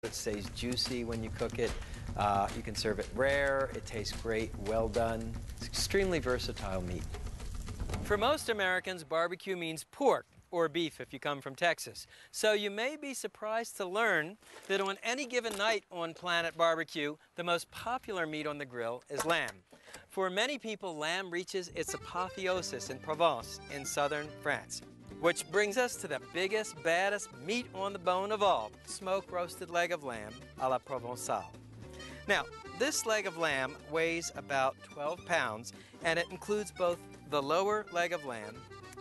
It stays juicy when you cook it. You can serve it rare. It tastes great, well done. It's extremely versatile meat. For most Americans, barbecue means pork or beef if you come from Texas. So you may be surprised to learn that on any given night on Planet Barbecue, the most popular meat on the grill is lamb. For many people, lamb reaches its apotheosis in Provence in southern France. Which brings us to the biggest, baddest meat on the bone of all, smoke-roasted leg of lamb à la Provençale. Now, this leg of lamb weighs about 12 pounds, and it includes both the lower leg of lamb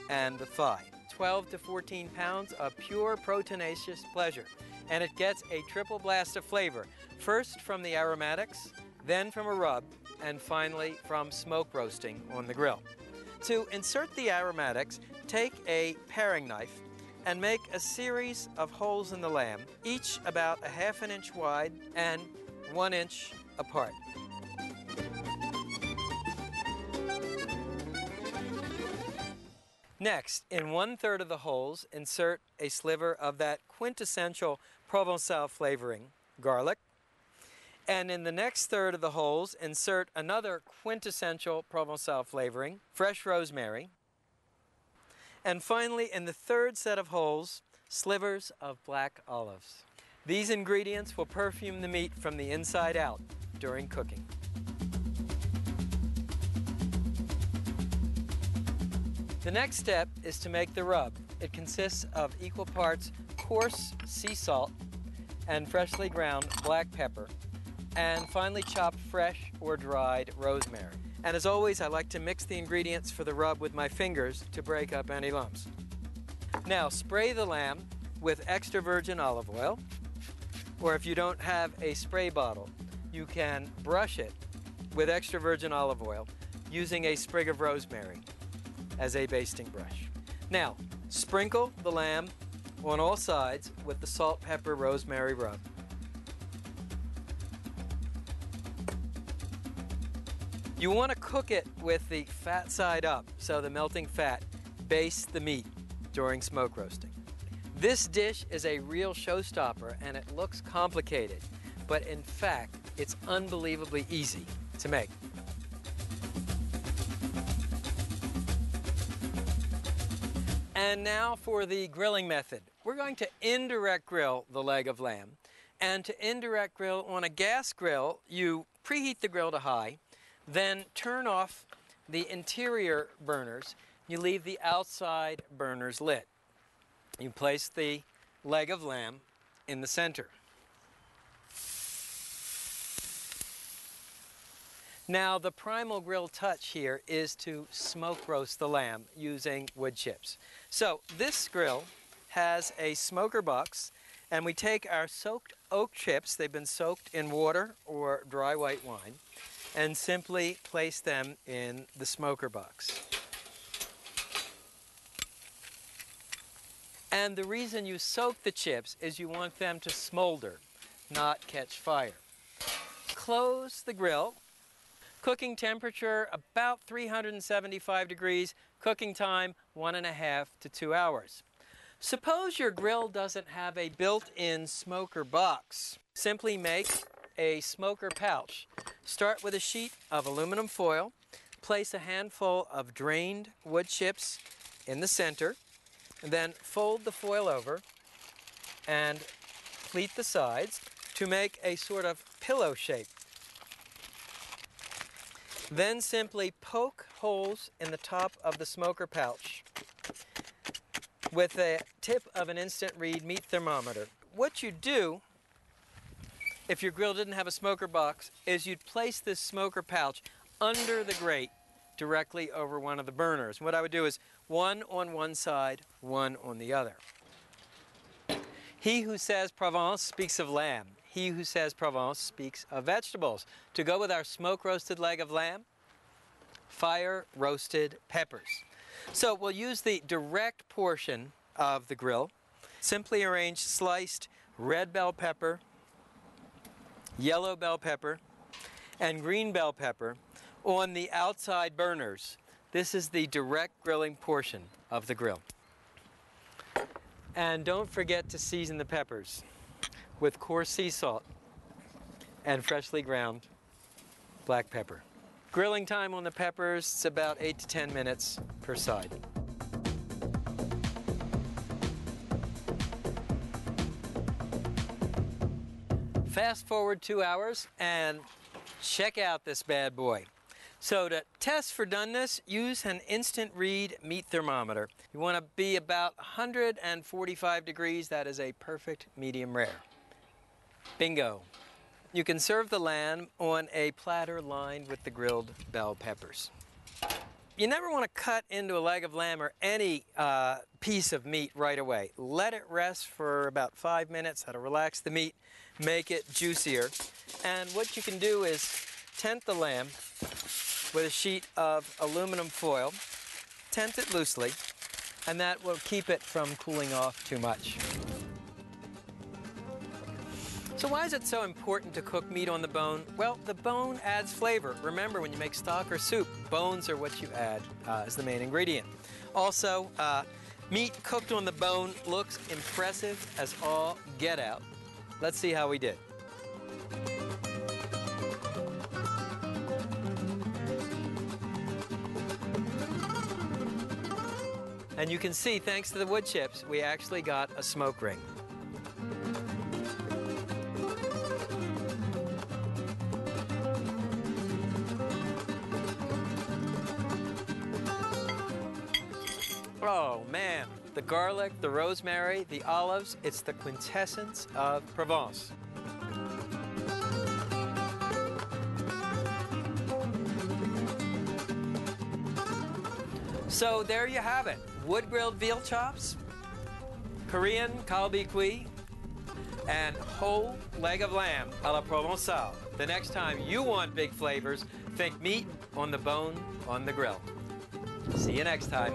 and the thigh. 12 to 14 pounds of pure proteinaceous pleasure, and it gets a triple blast of flavor, first from the aromatics, then from a rub, and finally from smoke roasting on the grill. To insert the aromatics, take a paring knife and make a series of holes in the lamb, each about a half an inch wide and 1 inch apart. Next, in 1/3 of the holes, insert a sliver of that quintessential Provençal flavoring, garlic. And in the next 1/3 of the holes, insert another quintessential Provençal flavoring, fresh rosemary. And finally, in the 3rd set of holes, slivers of black olives. These ingredients will perfume the meat from the inside out during cooking. The next step is to make the rub. It consists of equal parts coarse sea salt and freshly ground black pepper, and finely chopped fresh or dried rosemary. And as always, I like to mix the ingredients for the rub with my fingers to break up any lumps. Now, spray the lamb with extra virgin olive oil, or if you don't have a spray bottle, you can brush it with extra virgin olive oil using a sprig of rosemary as a basting brush. Now, sprinkle the lamb on all sides with the salt, pepper, rosemary rub. You want to cook it with the fat side up, so the melting fat bastes the meat during smoke roasting. This dish is a real showstopper, and it looks complicated, but in fact, it's unbelievably easy to make. And now for the grilling method. We're going to indirect grill the leg of lamb. And to indirect grill on a gas grill, you preheat the grill to high, then turn off the interior burners. You leave the outside burners lit. You place the leg of lamb in the center. Now, the primal grill touch here is to smoke roast the lamb using wood chips. So this grill has a smoker box, and we take our soaked oak chips, they've been soaked in water or dry white wine, and simply place them in the smoker box. And the reason you soak the chips is you want them to smolder, not catch fire. Close the grill. Cooking temperature about 375 degrees. Cooking time 1.5 to 2 hours. Suppose your grill doesn't have a built-in smoker box. Simply make a smoker pouch. Start with a sheet of aluminum foil. Place a handful of drained wood chips in the center. And then fold the foil over and pleat the sides to make a sort of pillow shape. Then simply poke holes in the top of the smoker pouch with the tip of an instant read meat thermometer. What you do, if your grill didn't have a smoker box, is you'd place this smoker pouch under the grate directly over one of the burners. And what I would do is one on one side, one on the other. He who says Provence speaks of lamb. He who says Provence speaks of vegetables. To go with our smoke-roasted leg of lamb, fire-roasted peppers. So we'll use the direct portion of the grill. Simply arrange sliced red bell pepper, yellow bell pepper, and green bell pepper on the outside burners. This is the direct grilling portion of the grill. And don't forget to season the peppers with coarse sea salt and freshly ground black pepper. Grilling time on the peppers is about 8 to 10 minutes per side. Fast forward 2 hours and check out this bad boy. So to test for doneness, use an instant read meat thermometer. You want to be about 145 degrees. That is a perfect medium rare. Bingo. You can serve the lamb on a platter lined with the grilled bell peppers. You never want to cut into a leg of lamb or any piece of meat right away. Let it rest for about 5 minutes. That'll relax the meat, make it juicier. And what you can do is tent the lamb with a sheet of aluminum foil. Tent it loosely, and that will keep it from cooling off too much. So why is it so important to cook meat on the bone? Well, the bone adds flavor. Remember, when you make stock or soup, bones are what you add as the main ingredient. Also, meat cooked on the bone looks impressive as all get out. Let's see how we did. And you can see, thanks to the wood chips, we actually got a smoke ring. Oh man, the garlic, the rosemary, the olives, it's the quintessence of Provence. So there you have it. Wood-grilled veal chops, Korean kalbi kui, and whole leg of lamb a la Provençale. The next time you want big flavors, think meat on the bone on the grill. See you next time.